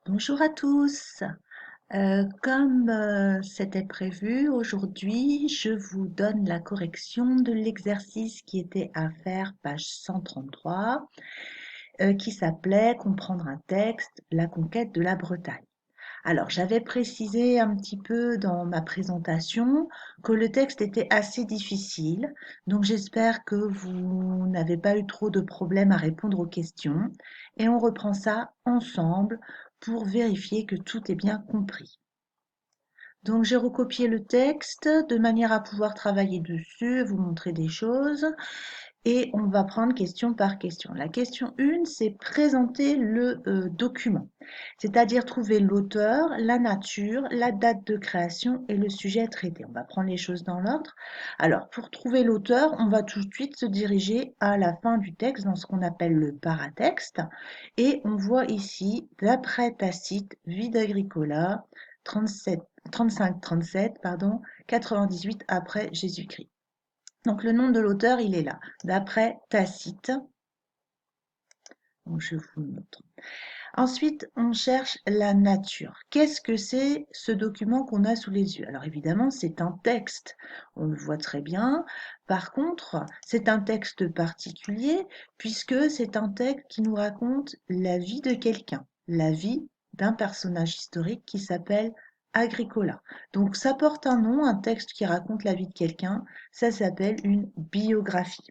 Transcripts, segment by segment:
Bonjour à tous. Comme c'était prévu, aujourd'hui, je vous donne la correction de l'exercice qui était à faire, page 133, qui s'appelait Comprendre un texte, la conquête de la Bretagne. Alors, j'avais précisé un petit peu dans ma présentation que le texte était assez difficile, donc j'espère que vous n'avez pas eu trop de problèmes à répondre aux questions. Et on reprend ça ensemble pour vérifier que tout est bien compris. Donc j'ai recopié le texte de manière à pouvoir travailler dessus, vous montrer des choses. Et on va prendre question par question. La question 1, c'est présenter le document, c'est-à-dire trouver l'auteur, la nature, la date de création et le sujet traité. On va prendre les choses dans l'ordre. Alors, pour trouver l'auteur, on va tout de suite se diriger à la fin du texte dans ce qu'on appelle le paratexte. Et on voit ici, d'après Tacite, Vide Agricola, 35-37, pardon, 98 après Jésus-Christ. Donc le nom de l'auteur, il est là, d'après Tacite. Donc, je vous le montre. Ensuite, on cherche la nature. Qu'est-ce que c'est ce document qu'on a sous les yeux? Alors évidemment, c'est un texte, on le voit très bien. Par contre, c'est un texte particulier puisque c'est un texte qui nous raconte la vie de quelqu'un, la vie d'un personnage historique qui s'appelle Agricola. Donc ça porte un nom, un texte qui raconte la vie de quelqu'un, ça s'appelle une biographie.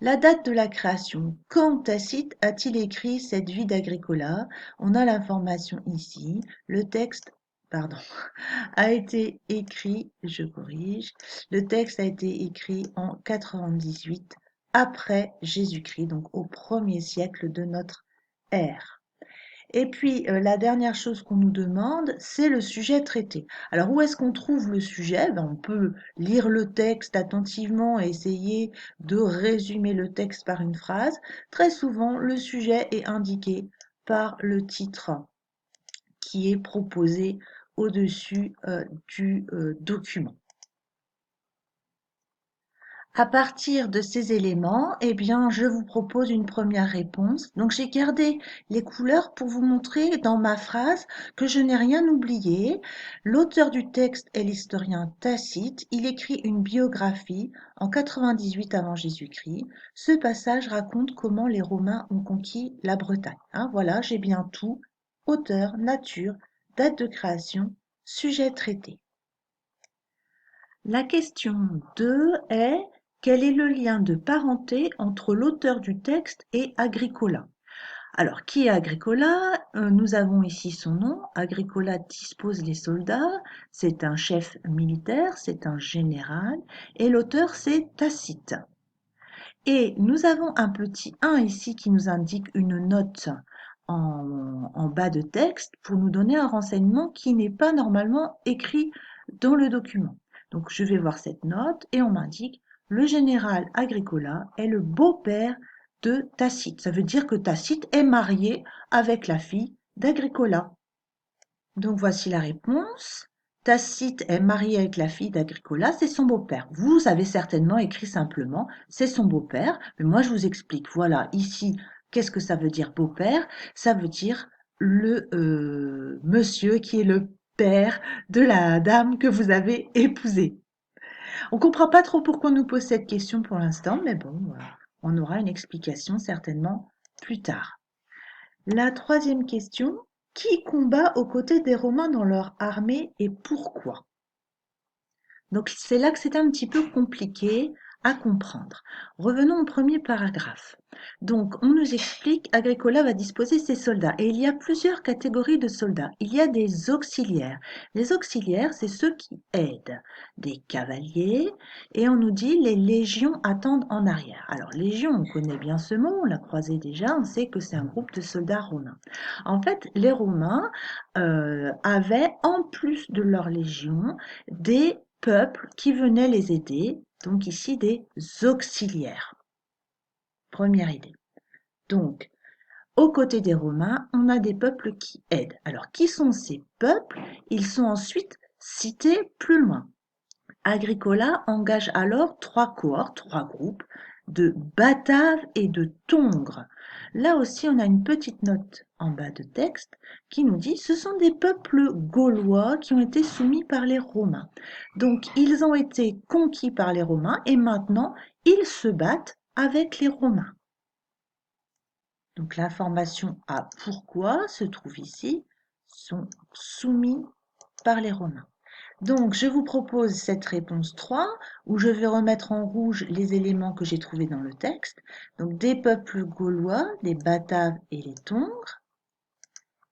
La date de la création. Quand Tacite a-t-il écrit cette vie d'Agricola? On a l'information ici. Le texte, pardon, a été écrit, je corrige, le texte a été écrit en 98 après Jésus-Christ, donc au 1er siècle de notre ère. Et puis, la dernière chose qu'on nous demande, c'est le sujet traité. Alors, où est-ce qu'on trouve le sujet? On peut lire le texte attentivement et essayer de résumer le texte par une phrase. Très souvent, le sujet est indiqué par le titre qui est proposé au-dessus du document. À partir de ces éléments, eh bien, je vous propose une première réponse. Donc, j'ai gardé les couleurs pour vous montrer dans ma phrase que je n'ai rien oublié. L'auteur du texte est l'historien Tacite. Il écrit une biographie en 98 avant Jésus-Christ. Ce passage raconte comment les Romains ont conquis la Bretagne. Voilà, j'ai bien tout. Auteur, nature, date de création, sujet traité. La question 2 est: quel est le lien de parenté entre l'auteur du texte et Agricola? Alors, qui est Agricola? Nous avons ici son nom. Agricola dispose les soldats. C'est un chef militaire, c'est un général. Et l'auteur, c'est Tacite. Et nous avons un petit 1 ici qui nous indique une note en bas de texte pour nous donner un renseignement qui n'est pas normalement écrit dans le document. Donc je vais voir cette note et on m'indique: le général Agricola est le beau-père de Tacite. Ça veut dire que Tacite est marié avec la fille d'Agricola. Donc voici la réponse. Tacite est marié avec la fille d'Agricola, c'est son beau-père. Vous avez certainement écrit simplement c'est son beau-père, mais moi je vous explique. Voilà, ici, qu'est-ce que ça veut dire beau-père? Ça veut dire le monsieur qui est le père de la dame que vous avez épousée. On comprend pas trop pourquoi on nous pose cette question pour l'instant, mais bon, on aura une explication certainement plus tard. La troisième question: qui combat aux côtés des Romains dans leur armée et pourquoi? Donc c'est là que c'est un petit peu compliqué à comprendre. Revenons au premier paragraphe. Donc on nous explique: Agricola va disposer ses soldats et il y a plusieurs catégories de soldats. Il y a des auxiliaires. Les auxiliaires, c'est ceux qui aident. Des cavaliers, et on nous dit les légions attendent en arrière. Alors légion, on connaît bien ce mot, on l'a croisé déjà, on sait que c'est un groupe de soldats romains. En fait, les Romains avaient, en plus de leur légion, des peuples qui venaient les aider, donc ici des auxiliaires. Première idée. Donc, aux côtés des Romains, on a des peuples qui aident. Alors, qui sont ces peuples? Ils sont ensuite cités plus loin. Agricola engage alors 3 cohortes, 3 groupes de Batave et de Tongres. Là aussi, on a une petite note en bas de texte qui nous dit ce sont des peuples gaulois qui ont été soumis par les Romains. Donc, ils ont été conquis par les Romains et maintenant, ils se battent avec les Romains. Donc, l'information à pourquoi se trouve ici, sont soumis par les Romains. Donc, je vous propose cette réponse 3, où je vais remettre en rouge les éléments que j'ai trouvés dans le texte. Donc, des peuples gaulois, les Bataves et les Tongres,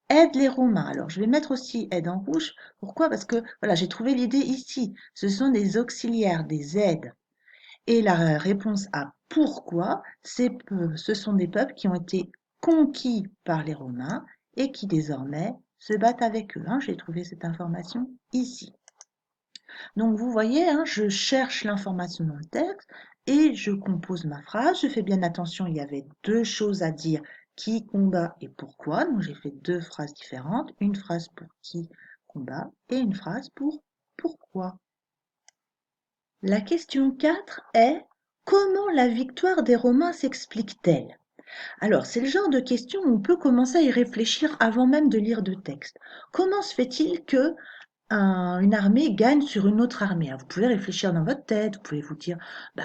aident les Romains. Alors, je vais mettre aussi aide en rouge. Pourquoi? Parce que, voilà, j'ai trouvé l'idée ici. Ce sont des auxiliaires, des aides. Et la réponse à pourquoi, ce sont des peuples qui ont été conquis par les Romains et qui désormais se battent avec eux. J'ai trouvé cette information ici. Donc vous voyez, je cherche l'information dans le texte et je compose ma phrase. Je fais bien attention, il y avait deux choses à dire, qui combat et pourquoi. Donc j'ai fait deux phrases différentes, une phrase pour qui combat et une phrase pour pourquoi. La question 4 est: comment la victoire des Romains s'explique-t-elle? Alors, c'est le genre de question où on peut commencer à y réfléchir avant même de lire de texte. Comment se fait-il que une armée gagne sur une autre armée? Alors, vous pouvez réfléchir dans votre tête, vous pouvez vous dire,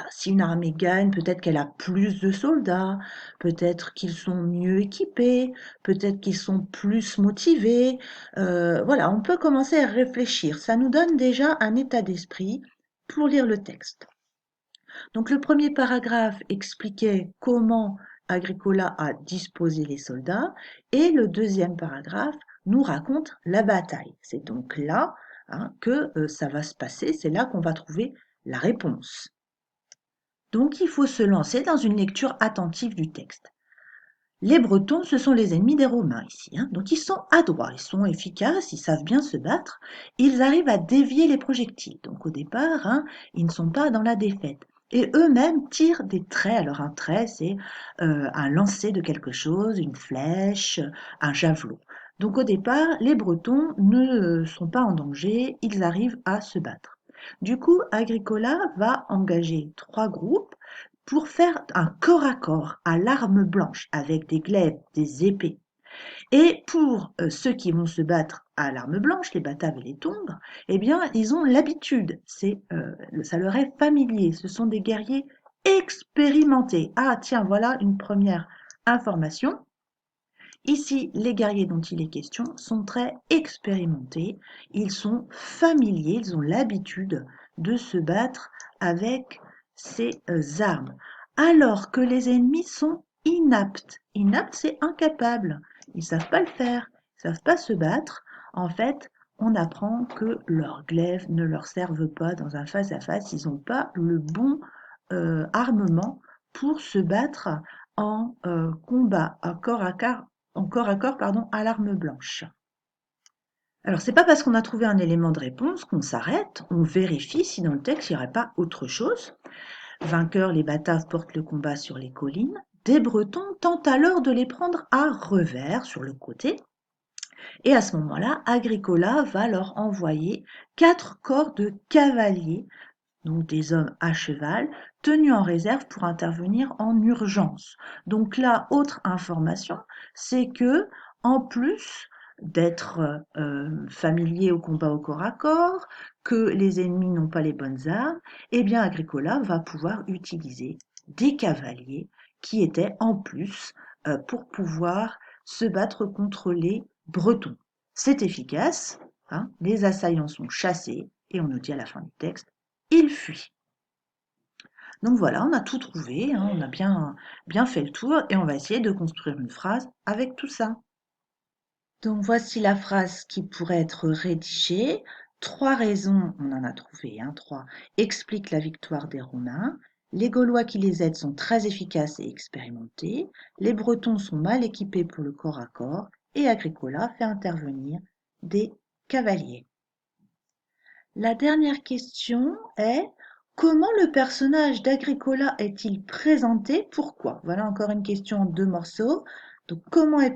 si une armée gagne, peut-être qu'elle a plus de soldats, peut-être qu'ils sont mieux équipés, peut-être qu'ils sont plus motivés. Voilà, on peut commencer à réfléchir. Ça nous donne déjà un état d'esprit pour lire le texte. Donc le premier paragraphe expliquait comment Agricola a disposé les soldats et le deuxième paragraphe nous raconte la bataille. C'est donc là que ça va se passer, c'est là qu'on va trouver la réponse. Donc il faut se lancer dans une lecture attentive du texte. Les Bretons, ce sont les ennemis des Romains ici, donc ils sont adroits, ils sont efficaces, ils savent bien se battre, ils arrivent à dévier les projectiles. Donc au départ, ils ne sont pas dans la défaite. Et eux-mêmes tirent des traits. Alors un trait, c'est un lancer de quelque chose, une flèche, un javelot. Donc au départ, les Bretons ne sont pas en danger, ils arrivent à se battre. Du coup, Agricola va engager 3 groupes pour faire un corps à corps à l'arme blanche avec des glaives, des épées. Et pour ceux qui vont se battre à l'arme blanche, les Bataves et les Tongres, eh bien, ils ont l'habitude, ça leur est familier, ce sont des guerriers expérimentés. Ah tiens, voilà une première information. Ici, les guerriers dont il est question sont très expérimentés, ils sont familiers, ils ont l'habitude de se battre avec ces armes, alors que les ennemis sont inaptes. Inaptes, c'est incapable. Ils ne savent pas le faire, ils ne savent pas se battre. En fait, on apprend que leurs glaives ne leur servent pas dans un face-à-face, ils n'ont pas le bon armement pour se battre en combat, à corps, à l'arme blanche. Alors, c'est pas parce qu'on a trouvé un élément de réponse qu'on s'arrête, on vérifie si dans le texte il n'y aurait pas autre chose. Vainqueurs, les Bataves portent le combat sur les collines. Des Bretons tentent alors de les prendre à revers sur le côté. Et à ce moment-là, Agricola va leur envoyer 4 corps de cavaliers, donc des hommes à cheval, tenus en réserve pour intervenir en urgence. Donc là, autre information, c'est que en plus d'être familier au combat au corps à corps, que les ennemis n'ont pas les bonnes armes, eh bien Agricola va pouvoir utiliser des cavaliers qui étaient en plus pour pouvoir se battre contre les Bretons. C'est efficace, les assaillants sont chassés et on nous dit à la fin du texte: il fuit. Donc voilà, on a tout trouvé, on a bien fait le tour et on va essayer de construire une phrase avec tout ça. Donc voici la phrase qui pourrait être rédigée. 3 raisons, on en a trouvé, 3, expliquent la victoire des Romains. Les Gaulois qui les aident sont très efficaces et expérimentés. Les Bretons sont mal équipés pour le corps à corps. Et Agricola fait intervenir des cavaliers. La dernière question est: comment le personnage d'Agricola est-il présenté? Pourquoi? Voilà encore une question en 2 morceaux. Donc, comment est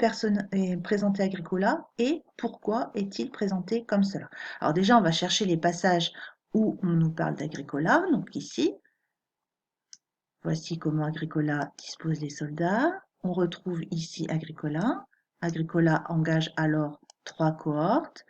présenté Agricola et pourquoi est-il présenté comme cela? Alors déjà, on va chercher les passages où on nous parle d'Agricola, donc ici. Voici comment Agricola dispose les soldats. On retrouve ici Agricola. Agricola engage alors 3 cohortes.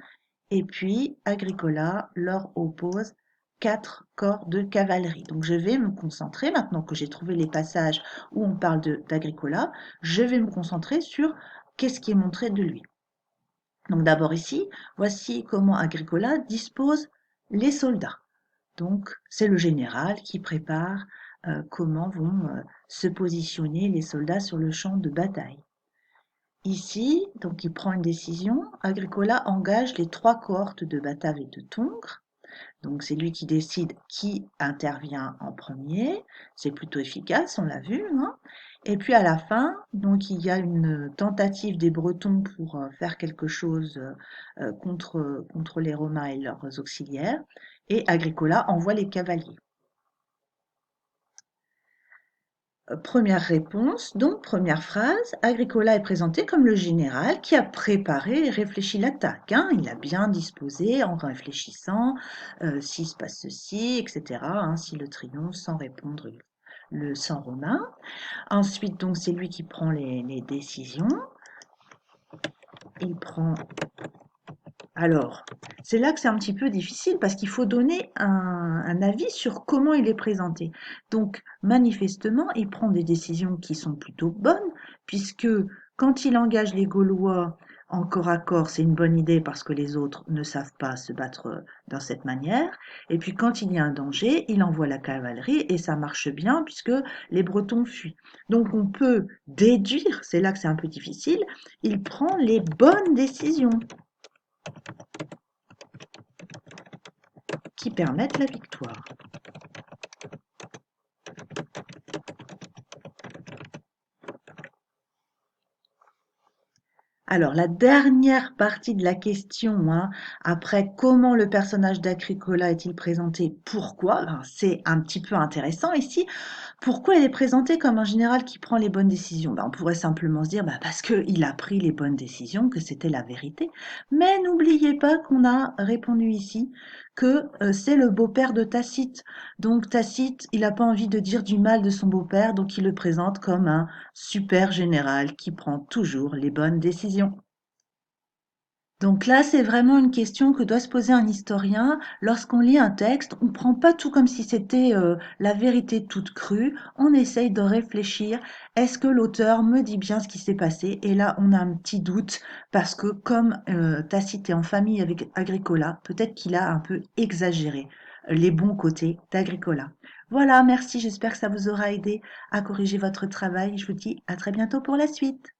Et puis Agricola leur oppose 4 corps de cavalerie. Donc je vais me concentrer, maintenant que j'ai trouvé les passages où on parle d'Agricola, je vais me concentrer sur qu'est-ce qui est montré de lui. Donc d'abord ici, voici comment Agricola dispose les soldats. Donc c'est le général qui prépare comment vont se positionner les soldats sur le champ de bataille. Ici, donc il prend une décision, Agricola engage les 3 cohortes de Bataves et de Tongres. Donc c'est lui qui décide qui intervient en premier. C'est plutôt efficace, on l'a vu, hein. Et puis à la fin, donc il y a une tentative des Bretons pour faire quelque chose contre les Romains et leurs auxiliaires. Et Agricola envoie les cavaliers. Première réponse, donc première phrase, Agricola est présenté comme le général qui a préparé et réfléchi l'attaque, hein. Il a bien disposé en réfléchissant s'il se passe ceci, etc., hein, si le triomphe sans répondre le sang romain. Ensuite, donc, c'est lui qui prend les décisions. Il prend alors, c'est là que c'est un petit peu difficile parce qu'il faut donner un avis sur comment il est présenté. Donc, manifestement, il prend des décisions qui sont plutôt bonnes, puisque quand il engage les Gaulois en corps à corps, c'est une bonne idée parce que les autres ne savent pas se battre dans cette manière. Et puis, quand il y a un danger, il envoie la cavalerie et ça marche bien puisque les Bretons fuient. Donc, on peut déduire, c'est là que c'est un peu difficile, il prend les bonnes décisions qui permettent la victoire. Alors, la dernière partie de la question, hein, après comment le personnage d'Agricola est-il présenté, pourquoi, ben, c'est un petit peu intéressant ici. Pourquoi il est présenté comme un général qui prend les bonnes décisions? Ben, on pourrait simplement se dire bah, parce qu'il a pris les bonnes décisions, que c'était la vérité. Mais n'oubliez pas qu'on a répondu ici que c'est le beau-père de Tacite. Donc Tacite, il n'a pas envie de dire du mal de son beau-père, donc il le présente comme un super général qui prend toujours les bonnes décisions. Donc là, c'est vraiment une question que doit se poser un historien. Lorsqu'on lit un texte, on ne prend pas tout comme si c'était la vérité toute crue. On essaye de réfléchir. Est-ce que l'auteur me dit bien ce qui s'est passé? Et là, on a un petit doute parce que comme Tacite est en famille avec Agricola, peut-être qu'il a un peu exagéré les bons côtés d'Agricola. Voilà, merci. J'espère que ça vous aura aidé à corriger votre travail. Je vous dis à très bientôt pour la suite.